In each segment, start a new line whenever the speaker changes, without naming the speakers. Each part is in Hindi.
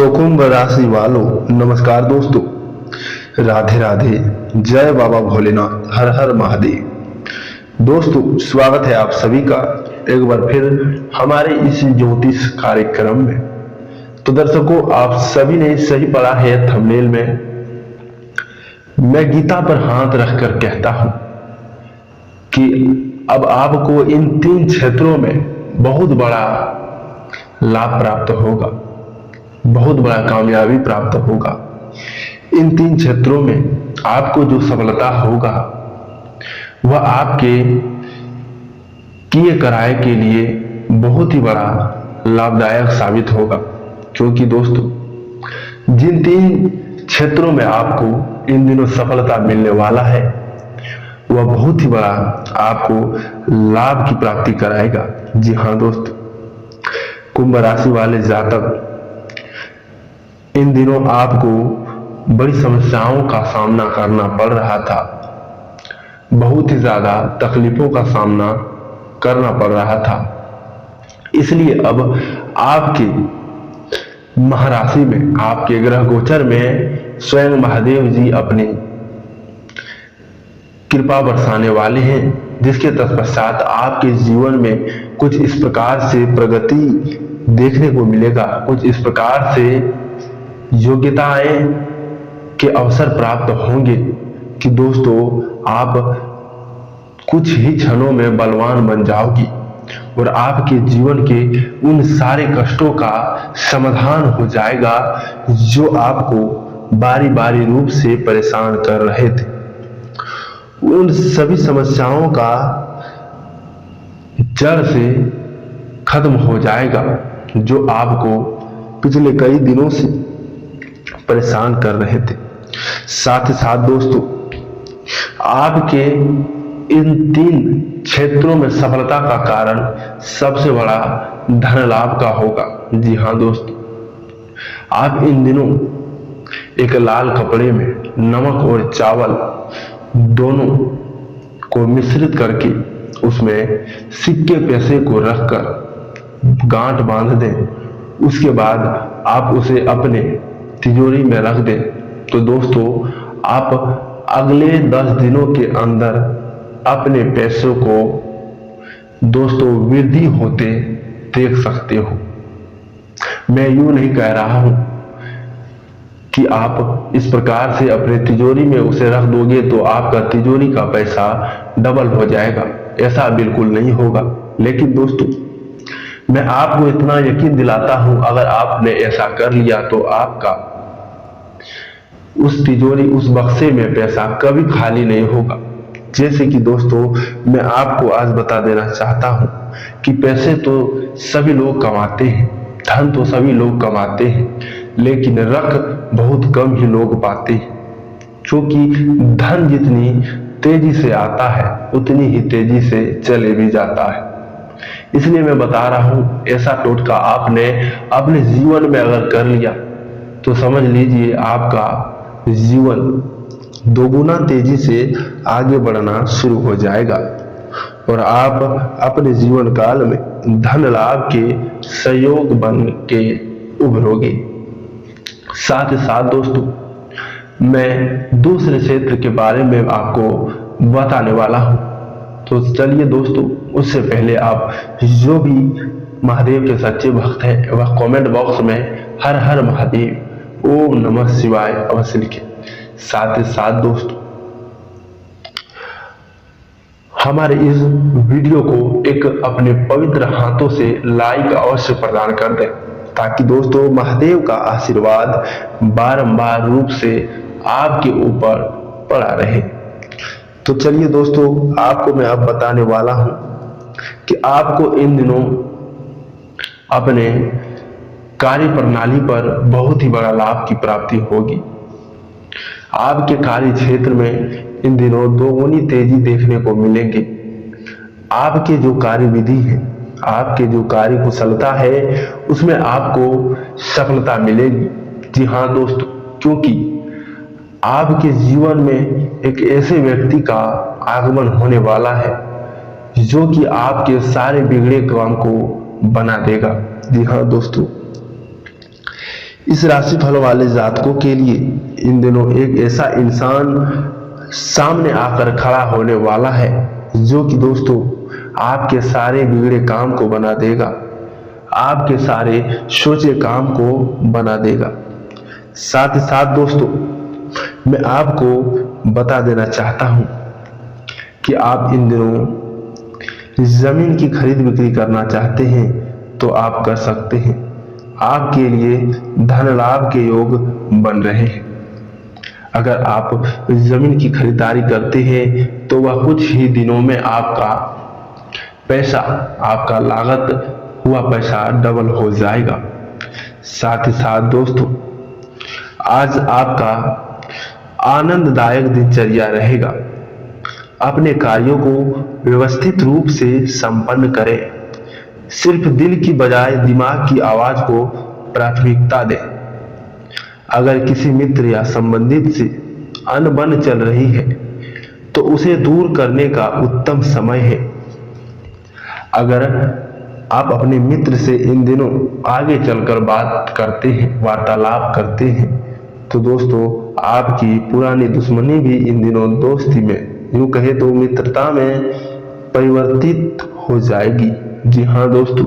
तो कुंभ राशि वालों, नमस्कार दोस्तों, राधे राधे, जय बाबा भोलेनाथ, हर हर महादेव। दोस्तों, स्वागत है आप सभी का एक बार फिर हमारे इस ज्योतिष कार्यक्रम में। तो दर्शकों, आप सभी ने सही पढ़ा है थंबनेल में। मैं गीता पर हाथ रखकर कहता हूं कि अब आपको इन 3 क्षेत्रों में बहुत बड़ा लाभ प्राप्त होगा, बहुत बड़ा कामयाबी प्राप्त होगा। इन 3 क्षेत्रों में आपको जो सफलता होगा वह आपके किए कराए के लिए बहुत ही बड़ा लाभदायक साबित होगा। क्योंकि दोस्तों, जिन 3 क्षेत्रों में आपको इन दिनों सफलता मिलने वाला है वह बहुत ही बड़ा आपको लाभ की प्राप्ति कराएगा। जी हाँ दोस्तों, कुंभ राशि वाले जातक, इन दिनों आपको बड़ी समस्याओं का सामना करना पड़ रहा था, बहुत ही ज्यादा तकलीफों का सामना करना पड़ रहा था। इसलिए अब आपके महाराशि में, आपके ग्रह गोचर में स्वयं महादेव जी अपनी कृपा बरसाने वाले हैं, जिसके तत्पश्चात आपके जीवन में कुछ इस प्रकार से प्रगति देखने को मिलेगा, कुछ इस प्रकार से योग्यताएं के अवसर प्राप्त होंगे कि दोस्तों आप कुछ ही क्षणों में बलवान बन जाओगी और आपके जीवन के उन सारे कष्टों का समाधान हो जाएगा जो आपको बारी बारी रूप से परेशान कर रहे थे। उन सभी समस्याओं का जड़ से खत्म हो जाएगा जो आपको पिछले कई दिनों से परेशान कर रहे थे। साथ ही साथ दोस्तों, आपके इन 3 क्षेत्रों में सफलता का कारण सबसे बड़ा धन लाभ का होगा। जी हाँ दोस्तों, आप इन दिनों एक लाल कपड़े में नमक और चावल दोनों को मिश्रित करके उसमें सिक्के पैसे को रखकर गांठ बांध दें। उसके बाद आप उसे अपने तिजोरी में रख दें। तो दोस्तों, आप अगले 10 दिनों के अंदर अपने पैसों को दोस्तों वृद्धि होते देख सकते हो। मैं यूं नहीं कह रहा हूं कि आप इस प्रकार से अपने तिजोरी में उसे रख दोगे तो आपका तिजोरी का पैसा डबल हो जाएगा, ऐसा बिल्कुल नहीं होगा। लेकिन दोस्तों, मैं आपको इतना यकीन दिलाता हूं, अगर आपने ऐसा कर लिया तो आपका उस तिजोरी, उस बक्से में पैसा कभी खाली नहीं होगा। जैसे कि दोस्तों, मैं आपको आज बता देना चाहता हूं कि पैसे तो सभी लोग कमाते हैं, धन तो सभी लोग कमाते हैं, लेकिन रख बहुत कम ही लोग पाते हैं। क्योंकि धन जितनी तेजी से आता है उतनी ही तेजी से चले भी जाता है। इसलिए मैं बता रहा हूं, ऐसा टोटका आपने अपने जीवन में अगर कर लिया तो समझ लीजिए आपका जीवन दोगुना तेजी से आगे बढ़ना शुरू हो जाएगा और आप अपने जीवन काल में धन लाभ के सहयोग बन के उभरोगे। साथ ही साथ दोस्तों, मैं दूसरे क्षेत्र के बारे में आपको बताने वाला हूं। तो चलिए दोस्तों, उससे पहले आप जो भी महादेव के सच्चे भक्त हैं वह कमेंट बॉक्स में हर हर महादेव, ओम नमः शिवाय अवश्य लिखें। साथ ही साथ दोस्तों, हमारे इस वीडियो को एक अपने पवित्र हाथों से लाइक अवश्य प्रदान कर दें, ताकि दोस्तों महादेव का आशीर्वाद बारंबार रूप से आपके ऊपर पड़ा रहे। तो चलिए दोस्तों, आपको मैं अब बताने वाला हूं कि आपको इन दिनों अपने कार्य प्रणाली पर बहुत ही बड़ा लाभ की प्राप्ति होगी। आपके कार्य क्षेत्र में इन दिनों दोगुनी तेजी देखने को मिलेंगे। आपके जो कार्य विधि है, आपके जो कार्य कुशलता है, उसमें आपको सफलता मिलेगी। जी हाँ दोस्तों, क्योंकि आपके जीवन में एक ऐसे व्यक्ति का आगमन होने वाला है जो कि आपके सारे बिगड़े काम को बना देगा। जी हाँ दोस्तों, इस राशि फल वाले जातकों के लिए इन दिनों एक ऐसा इंसान सामने आकर खड़ा होने वाला है जो कि दोस्तों आपके सारे बिगड़े काम को बना देगा, आपके सारे सोचे काम को बना देगा। साथ ही साथ दोस्तों मैं आपको बता देना चाहता हूं कि आप इन दिनों जमीन की खरीद बिक्री करना चाहते हैं तो आप कर सकते हैं। आपके लिए धन लाभ के योग बन रहे हैं। अगर आप जमीन की खरीदारी करते हैं तो वह कुछ ही दिनों में आपका पैसा, आपका लागत हुआ पैसा डबल हो जाएगा। साथ ही साथ दोस्तों आज आपका आनंददायक दिनचर्या रहेगा। अपने कार्यों को व्यवस्थित रूप से संपन्न करें। सिर्फ दिल की बजाय दिमाग की आवाज को प्राथमिकता दें। अगर किसी मित्र या संबंधित से अनबन चल रही है तो उसे दूर करने का उत्तम समय है। अगर आप अपने मित्र से इन दिनों आगे चलकर बात करते हैं, वार्तालाप करते हैं, तो दोस्तों आपकी पुरानी दुश्मनी भी इन दिनों दोस्ती में, यूं कहे तो मित्रता में परिवर्तित हो जाएगी। जी हाँ दोस्तों,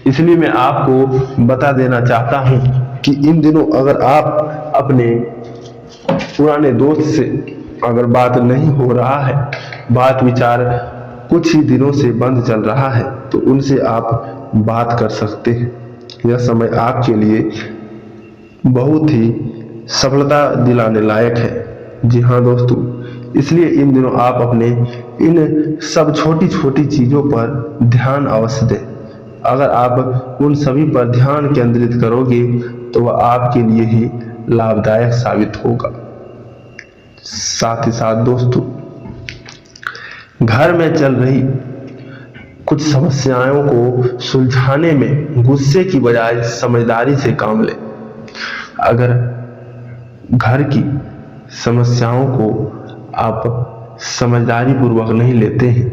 इसलिए मैं आपको बता देना चाहता हूं कि इन दिनों अगर आप अपने पुराने दोस्त से अगर बात नहीं हो रहा है, बात विचार कुछ ही दिनों से बंद चल रहा है, तो उनसे आप बात कर सकते हैं। यह समय आपके लिए बहुत ही सफलता दिलाने लायक है। जी हाँ दोस्तों, इसलिए इन दिनों आप अपने इन सब छोटी छोटी चीजों पर ध्यान अवश्य दें। अगर आप उन सभी पर ध्यान केंद्रित करोगे तो वह आपके लिए ही लाभदायक साबित होगा। साथ ही साथ दोस्तों घर में चल रही कुछ समस्याओं को सुलझाने में गुस्से की बजाय समझदारी से काम लें। अगर घर की समस्याओं को आप समझदारी पूर्वक नहीं लेते हैं,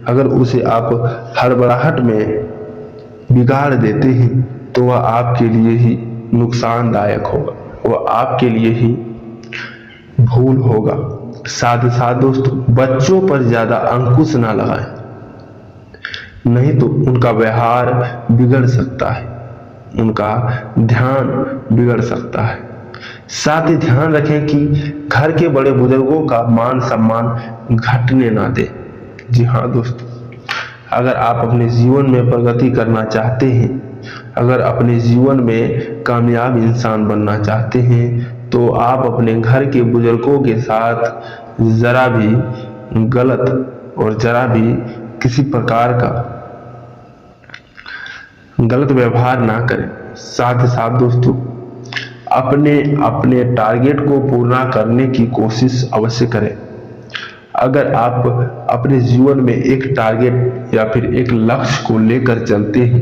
अगर उसे आप हड़बड़ाहट में बिगाड़ देते हैं, तो वह आपके लिए ही नुकसानदायक होगा, वह आपके लिए ही भूल होगा। साथ ही साथ दोस्तों बच्चों पर ज्यादा अंकुश ना लगाएं, नहीं तो उनका व्यवहार बिगड़ सकता है, उनका ध्यान बिगड़ सकता है। साथ ही ध्यान रखें कि घर के बड़े बुजुर्गों का मान सम्मान घटने ना दे। जी हाँ दोस्तों, अगर आप अपने जीवन में प्रगति करना चाहते हैं, अगर अपने जीवन में कामयाब इंसान बनना चाहते हैं, तो आप अपने घर के बुजुर्गों के साथ जरा भी गलत और जरा भी किसी प्रकार का गलत व्यवहार ना करें। साथ ही साथ दोस्तों अपने टारगेट को पूरा करने की कोशिश अवश्य करें। अगर आप अपने जीवन में एक टारगेट या फिर एक लक्ष्य को लेकर चलते हैं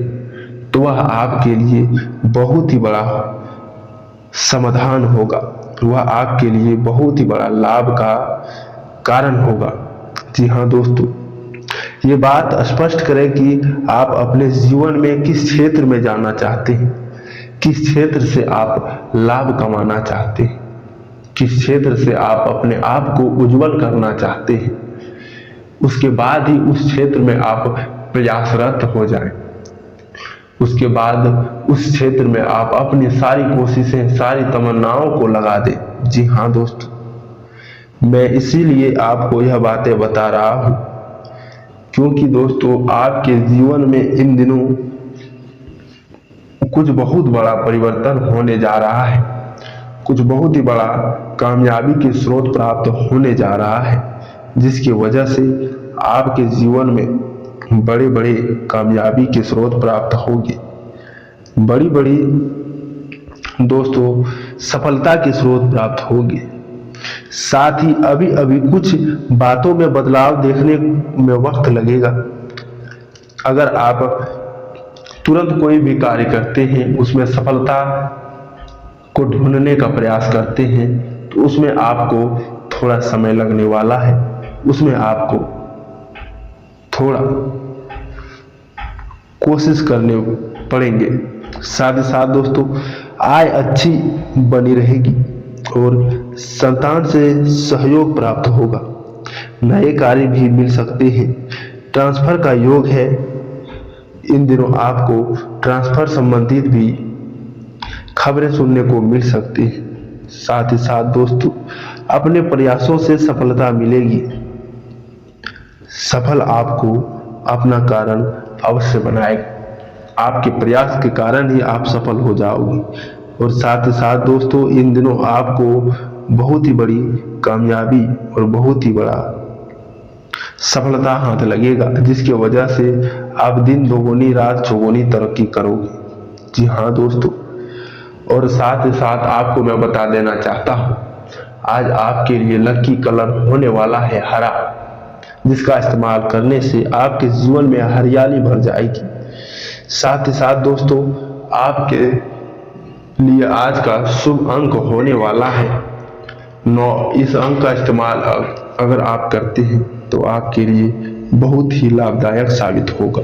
तो वह आपके लिए बहुत ही बड़ा समाधान होगा, वह आपके लिए बहुत ही बड़ा लाभ का कारण होगा। जी हाँ दोस्तों, ये बात स्पष्ट करें कि आप अपने जीवन में किस क्षेत्र में जाना चाहते हैं, किस क्षेत्र से आप लाभ कमाना चाहते हैं, किस क्षेत्र से आप अपने आप को उज्जवल करना चाहते हैं। उसके बाद ही उस क्षेत्र में आप प्रयासरत हो जाएं। उसके बाद उस क्षेत्र में आप अपनी सारी कोशिशें, सारी तमन्नाओं को लगा दें। जी हाँ दोस्तों, मैं इसीलिए आपको यह बातें बता रहा हूं क्योंकि दोस्तों आपके जीवन में इन दिनों कुछ बहुत बड़ा परिवर्तन होने जा रहा है, कुछ बहुत ही बड़ा कामयाबी के स्रोत प्राप्त होने जा रहा है, जिसकी वजह से आपके जीवन में बड़े बड़े कामयाबी के स्रोत प्राप्त होंगे, बड़ी बड़ी दोस्तों सफलता के स्रोत प्राप्त होंगे। साथ ही अभी अभी कुछ बातों में बदलाव देखने में वक्त लगेगा। अगर आप तुरंत कोई भी कार्य करते हैं, उसमें सफलता को ढूंढने का प्रयास करते हैं, तो उसमें आपको थोड़ा समय लगने वाला है, उसमें आपको थोड़ा कोशिश करने पड़ेंगे। साथ ही साथ दोस्तों आय अच्छी बनी रहेगी और संतान से सहयोग प्राप्त होगा। नए कार्य भी मिल सकते हैं। ट्रांसफर का योग है। इन दिनों आपको ट्रांसफर संबंधित भी खबरें सुनने को मिल सकती हैं। साथ ही साथ दोस्तों, अपने प्रयासों से सफलता मिलेगी। सफल आपको अपना कारण अवश्य बनाएगा। आपके प्रयास के कारण ही आप सफल हो जाओगे। और साथ ही साथ दोस्तों, इन दिनों आपको बहुत ही बड़ी कामयाबी और बहुत ही बड़ा सफलता हाथ लगेगा, जिसकी वजह से आप दिन दोगुनी रात चौगुनी तरक्की करोगे। जी हाँ दोस्तों, और साथ ही साथ आपको मैं बता देना चाहता हूँ, आज आपके लिए लकी कलर होने वाला है हरा, जिसका इस्तेमाल करने से आपके जीवन में हरियाली भर जाएगी। साथ ही साथ दोस्तों, आपके लिए आज का शुभ अंक होने वाला है 9। इस अंक का इस्तेमाल अगर आप करते हैं तो आपके लिए बहुत ही लाभदायक साबित होगा।